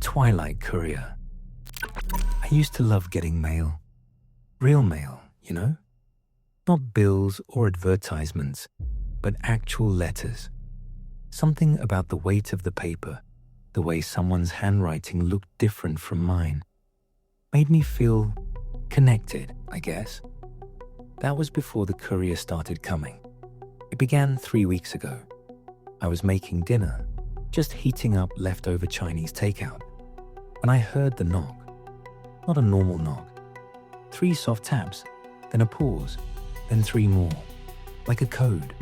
Twilight Courier. I used to love getting mail. Real mail, you know? Not bills or advertisements, but actual letters. Something about the weight of the paper, the way someone's handwriting looked different from mine, made me feel connected, I guess. That was before the courier started coming. It began 3 weeks ago. I was making dinner, just heating up leftover Chinese takeout, when I heard the knock. Not a normal knock. 3 soft taps, then a pause, then 3 more, like a code.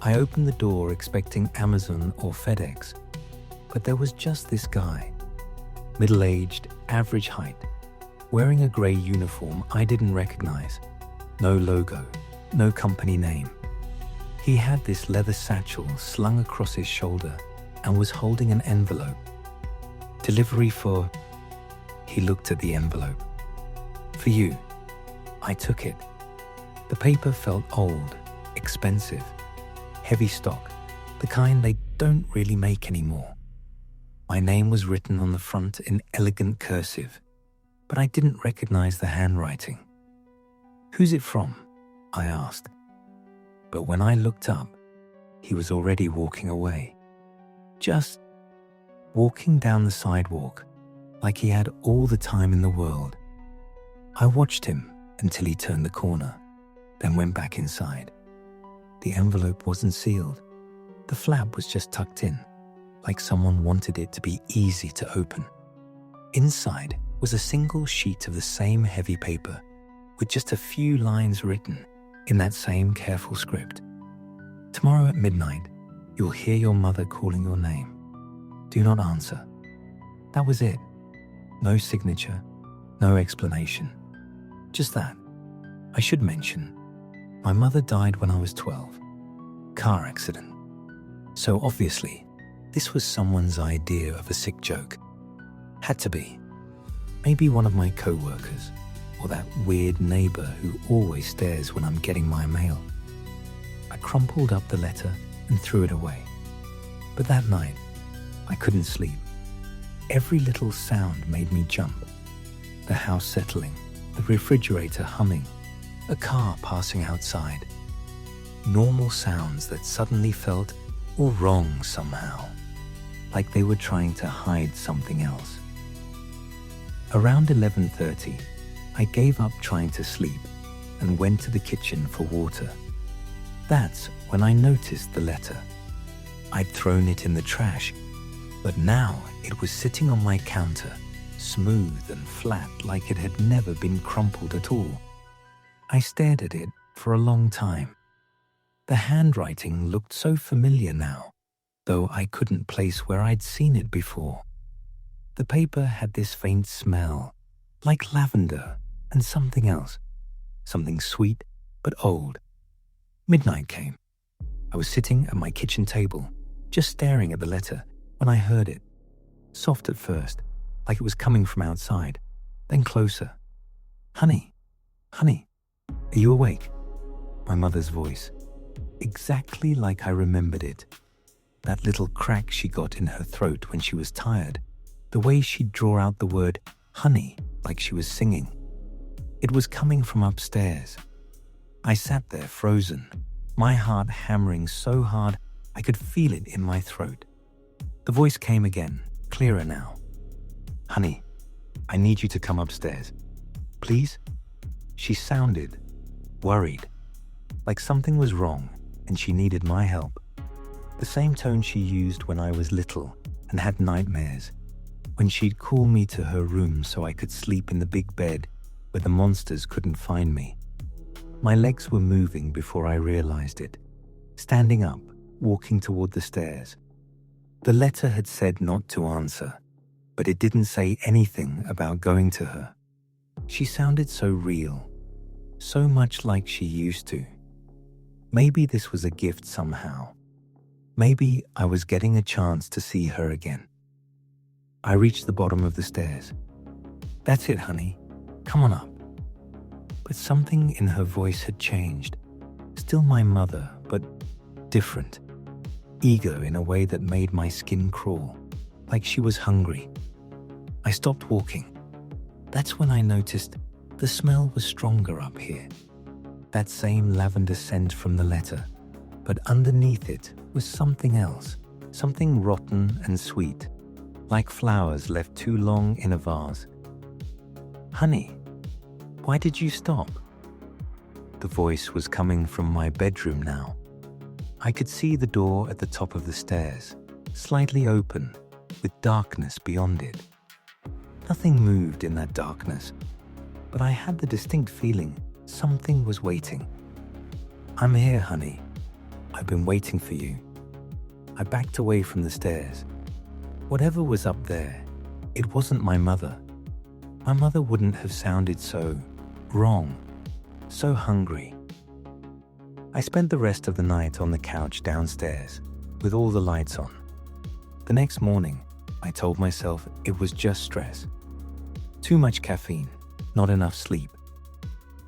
I opened the door expecting Amazon or FedEx, but there was just this guy, middle-aged, average height, wearing a grey uniform I didn't recognize. No logo, no company name. He had this leather satchel slung across his shoulder and was holding an envelope. Delivery for... He looked at the envelope. For you. I took it. The paper felt old, expensive, heavy stock, the kind they don't really make anymore. My name was written on the front in elegant cursive, but I didn't recognize the handwriting. Who's it from? I asked. But when I looked up, he was already walking away. Just walking down the sidewalk, like he had all the time in the world. I watched him until he turned the corner, then went back inside. The envelope wasn't sealed. The flap was just tucked in, like someone wanted it to be easy to open. Inside was a single sheet of the same heavy paper, with just a few lines written in that same careful script. Tomorrow at midnight, you'll hear your mother calling your name. Do not answer. That was it. No signature, no explanation. Just that. I should mention, my mother died when I was 12. Car accident. So obviously, this was someone's idea of a sick joke. Had to be. Maybe one of my co-workers, or that weird neighbor who always stares when I'm getting my mail. I crumpled up the letter and threw it away. But that night, I couldn't sleep. Every little sound made me jump. The house settling, the refrigerator humming, a car passing outside. Normal sounds that suddenly felt all wrong somehow, like they were trying to hide something else. Around 11:30, I gave up trying to sleep and went to the kitchen for water. That's when I noticed the letter. I'd thrown it in the trash, but now it was sitting on my counter, smooth and flat like it had never been crumpled at all. I stared at it for a long time. The handwriting looked so familiar now, though I couldn't place where I'd seen it before. The paper had this faint smell, like lavender and something else, something sweet but old. Midnight came. I was sitting at my kitchen table, just staring at the letter, when I heard it. Soft at first, like it was coming from outside, then closer. Honey, honey, are you awake? My mother's voice, exactly like I remembered it. That little crack she got in her throat when she was tired, the way she'd draw out the word honey like she was singing. It was coming from upstairs. I sat there frozen, my heart hammering so hard I could feel it in my throat. The voice came again, clearer now. Honey, I need you to come upstairs. Please? She sounded worried, like something was wrong and she needed my help. The same tone she used when I was little and had nightmares, when she'd call me to her room so I could sleep in the big bed where the monsters couldn't find me. My legs were moving before I realized it, standing up, walking toward the stairs. The letter had said not to answer, but it didn't say anything about going to her. She sounded so real, so much like she used to. Maybe this was a gift somehow. Maybe I was getting a chance to see her again. I reached the bottom of the stairs. That's it, honey. Come on up. But something in her voice had changed. Still my mother, but different. Eager in a way that made my skin crawl. like she was hungry. I stopped walking. That's when I noticed the smell was stronger up here. That same lavender scent from the letter, but underneath it was something else, something rotten and sweet, like flowers left too long in a vase. "Honey, why did you stop?" The voice was coming from my bedroom now. I could see the door at the top of the stairs, slightly open, with darkness beyond it. Nothing moved in that darkness, but I had the distinct feeling something was waiting. "I'm here, honey. I've been waiting for you." I backed away from the stairs. Whatever was up there, it wasn't my mother. My mother wouldn't have sounded so wrong, so hungry. I spent the rest of the night on the couch downstairs, with all the lights on. The next morning, I told myself it was just stress. Too much caffeine, not enough sleep.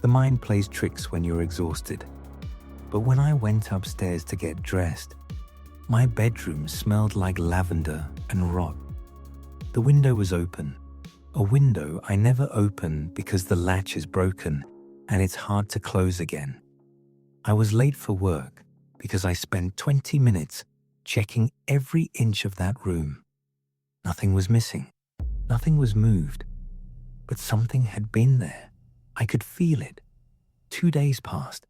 The mind plays tricks when you're exhausted. But when I went upstairs to get dressed, my bedroom smelled like lavender and rot. The window was open, a window I never open because the latch is broken and it's hard to close again. I was late for work because I spent 20 minutes checking every inch of that room. Nothing was missing. Nothing was moved. But something had been there. I could feel it. 2 days passed.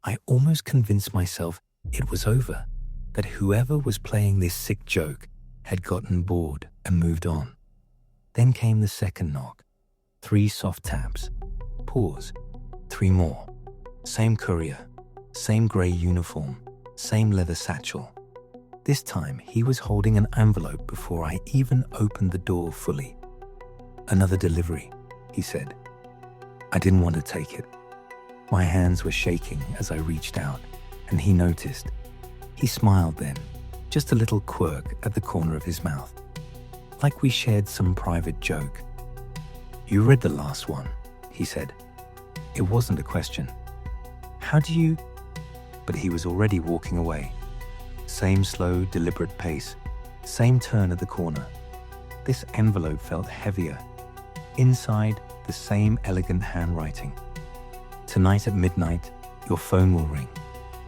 I almost convinced myself it was over, that whoever was playing this sick joke had gotten bored and moved on. Then came the second knock. 3 soft taps. Pause. 3 more. Same courier. Same grey uniform. Same leather satchel. This time he was holding an envelope before I even opened the door fully. "Another delivery," he said. I didn't want to take it. My hands were shaking as I reached out, and he noticed. He smiled then, just a little quirk at the corner of his mouth, like we shared some private joke. "You read the last one," he said. It wasn't a question. "How do you—" But he was already walking away. Same slow, deliberate pace, same turn at the corner. This envelope felt heavier. Inside, the same elegant handwriting. "Tonight at midnight, your phone will ring.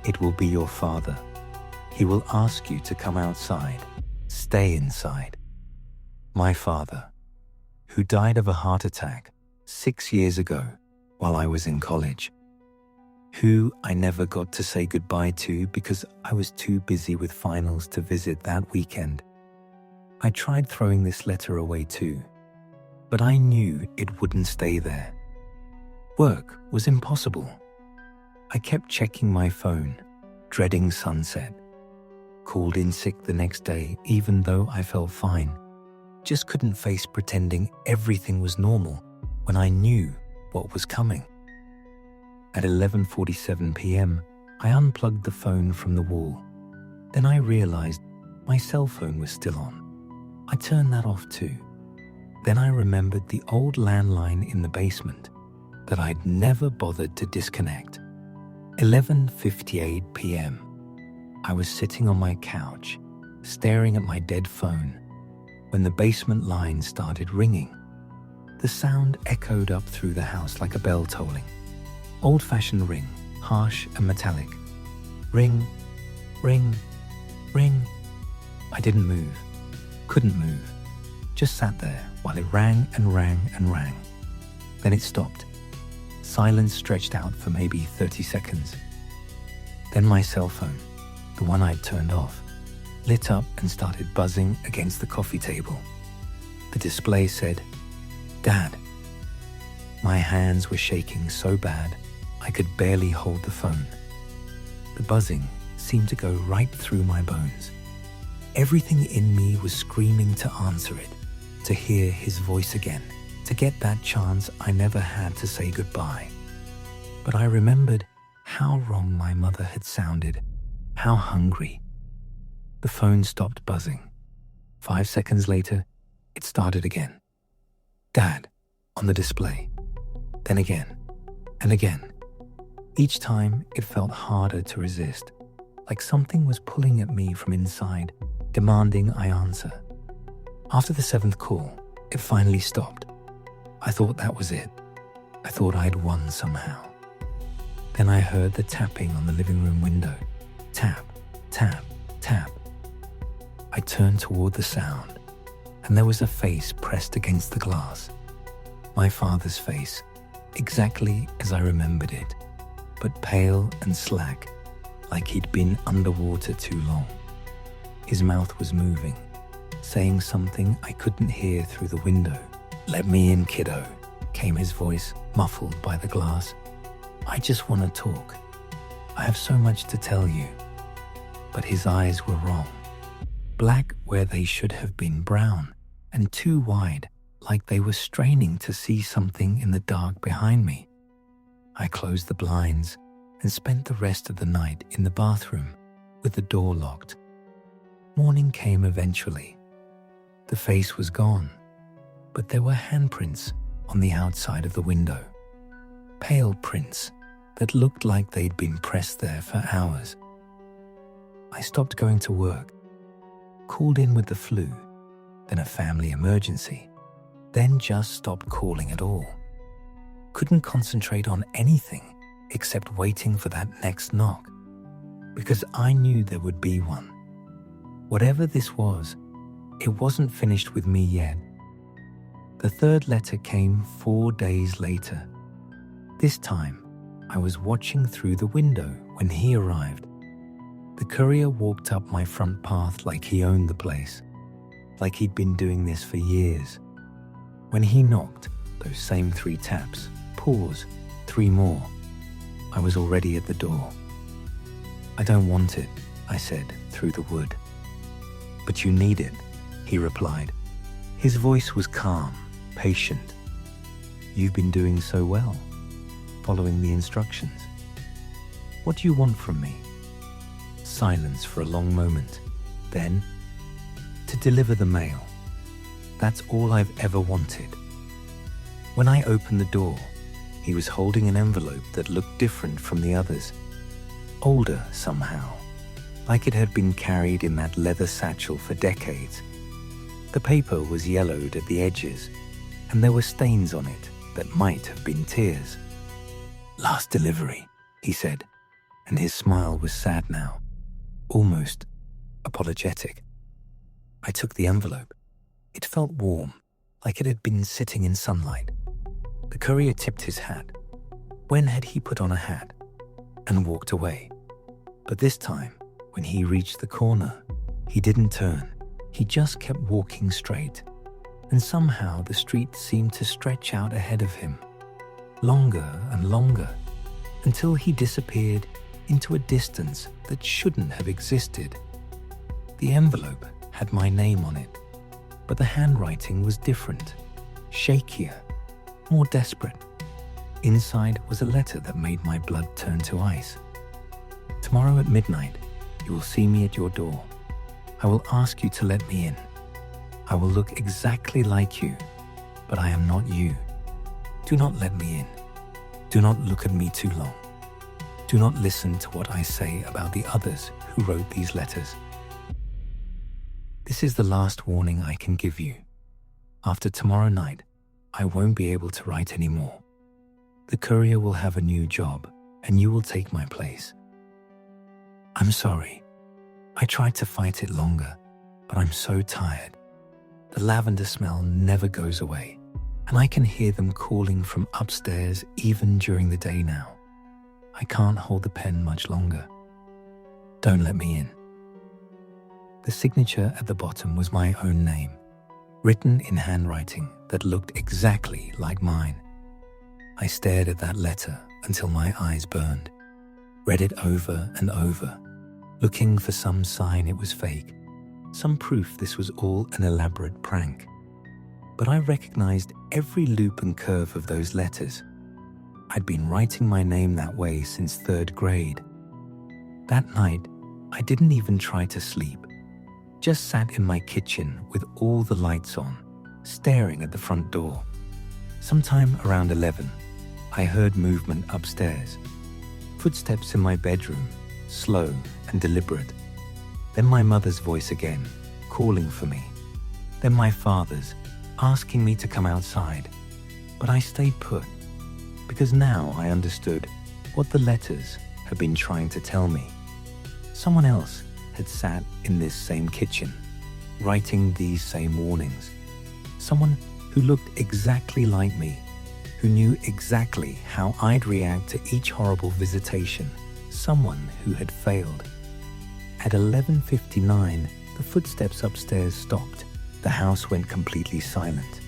It will be your father. He will ask you to come outside. Stay inside." My father, who died of a heart attack 6 years ago while I was in college. Who I never got to say goodbye to because I was too busy with finals to visit that weekend. I tried throwing this letter away too, but I knew it wouldn't stay there. Work was impossible. I kept checking my phone, dreading sunset. Called in sick the next day even though I felt fine. Just couldn't face pretending everything was normal when I knew what was coming. At 11:47 p.m., I unplugged the phone from the wall. Then I realized my cell phone was still on. I turned that off too. Then I remembered the old landline in the basement that I'd never bothered to disconnect. 11:58 p.m. I was sitting on my couch, staring at my dead phone, when the basement line started ringing. The sound echoed up through the house like a bell tolling. Old-fashioned ring, harsh and metallic. Ring, ring, ring. I didn't move, couldn't move, just sat there while it rang and rang and rang. Then it stopped. Silence stretched out for maybe 30 seconds. Then my cell phone, the one I'd turned off, lit up and started buzzing against the coffee table. The display said, "Dad." My hands were shaking so bad I could barely hold the phone. The buzzing seemed to go right through my bones. Everything in me was screaming to answer it, to hear his voice again, to get that chance I never had to say goodbye. But I remembered how wrong my mother had sounded, how hungry. The phone stopped buzzing. 5 seconds later, it started again. "Dad," on the display. Then again, and again. Each time, it felt harder to resist, like something was pulling at me from inside, demanding I answer. After the 7th call, it finally stopped. I thought that was it. I thought I'd won somehow. Then I heard the tapping on the living room window. Tap, tap, tap. I turned toward the sound, and there was a face pressed against the glass. My father's face, exactly as I remembered it, but pale and slack, like he'd been underwater too long. His mouth was moving, saying something I couldn't hear through the window. "Let me in, kiddo," came his voice, muffled by the glass. "I just want to talk. I have so much to tell you." But his eyes were wrong. Black where they should have been brown, and too wide, like they were straining to see something in the dark behind me. I closed the blinds and spent the rest of the night in the bathroom with the door locked. Morning came eventually. The face was gone, but there were handprints on the outside of the window. Pale prints that looked like they'd been pressed there for hours. I stopped going to work, called in with the flu, then a family emergency, then just stopped calling at all. Couldn't concentrate on anything except waiting for that next knock, because I knew there would be one. Whatever this was, it wasn't finished with me yet. The 3rd letter came 4 days later. This time, I was watching through the window when he arrived. The courier walked up my front path like he owned the place, like he'd been doing this for years. When he knocked, those same 3 taps, pause, 3 more, I was already at the door. "I don't want it," I said through the wood. "But you need it," he replied. His voice was calm, patient. "You've been doing so well, following the instructions. What do you want from me?" Silence for a long moment. Then, "To deliver the mail. That's all I've ever wanted." When I opened the door, he was holding an envelope that looked different from the others. Older somehow, like it had been carried in that leather satchel for decades. The paper was yellowed at the edges, and there were stains on it that might have been tears. "Last delivery," he said, and his smile was sad now, almost apologetic. I took the envelope. It felt warm, like it had been sitting in sunlight. The courier tipped his hat. When had he put on a hat? And walked away. But this time, when he reached the corner, he didn't turn. He just kept walking straight. And somehow the street seemed to stretch out ahead of him, longer and longer, until he disappeared into a distance that shouldn't have existed. The envelope had my name on it, but the handwriting was different, shakier, more desperate. Inside was a letter that made my blood turn to ice. "Tomorrow at midnight, you will see me at your door. I will ask you to let me in. I will look exactly like you, but I am not you. Do not let me in. Do not look at me too long. Do not listen to what I say about the others who wrote these letters. This is the last warning I can give you. After tomorrow night, I won't be able to write anymore. The courier will have a new job, and you will take my place. I'm sorry. I tried to fight it longer, but I'm so tired. The lavender smell never goes away, and I can hear them calling from upstairs even during the day now. I can't hold the pen much longer. Don't let me in." The signature at the bottom was my own name, written in handwriting that looked exactly like mine. I stared at that letter until my eyes burned, read it over and over, looking for some sign it was fake, some proof this was all an elaborate prank. But I recognized every loop and curve of those letters. I'd been writing my name that way since 3rd grade. That night, I didn't even try to sleep, just sat in my kitchen with all the lights on, staring at the front door. Sometime around 11, I heard movement upstairs. Footsteps in my bedroom, slow and deliberate. Then my mother's voice again, calling for me. then my father's, asking me to come outside. But I stayed put, because now I understood what the letters had been trying to tell me. Someone else had sat in this same kitchen, writing these same warnings. Someone who looked exactly like me, who knew exactly how I'd react to each horrible visitation. Someone who had failed. At 11:59, the footsteps upstairs stopped. The house went completely silent,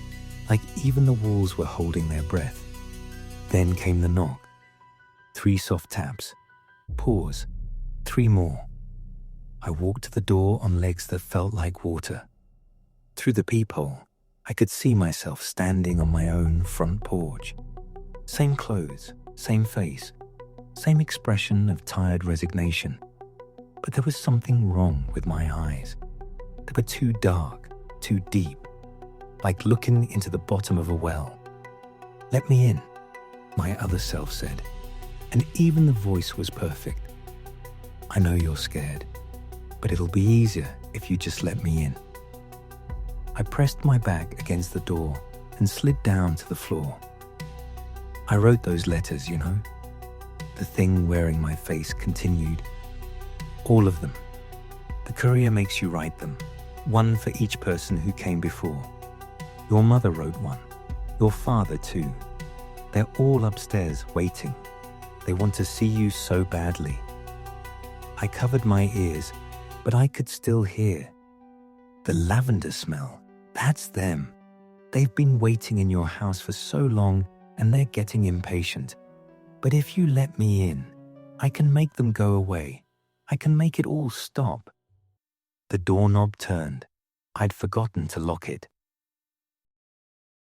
like even the walls were holding their breath. Then came the knock. 3 soft taps. Pause. 3 more. I walked to the door on legs that felt like water. Through the peephole, I could see myself standing on my own front porch. Same clothes, same face, same expression of tired resignation. But there was something wrong with my eyes. They were too dark, too deep, like looking into the bottom of a well. "Let me in," my other self said, and even the voice was perfect. "I know you're scared, but it'll be easier if you just let me in." I pressed my back against the door and slid down to the floor. "I wrote those letters, you know." The thing wearing my face continued. "All of them. The Courier makes you write them, one for each person who came before. Your mother wrote one, your father too. They're all upstairs waiting. They want to see you so badly." I covered my ears, but I could still hear. "The lavender smell, that's them. They've been waiting in your house for so long and they're getting impatient. But if you let me in, I can make them go away. I can make it all stop." The doorknob turned. I'd forgotten to lock it.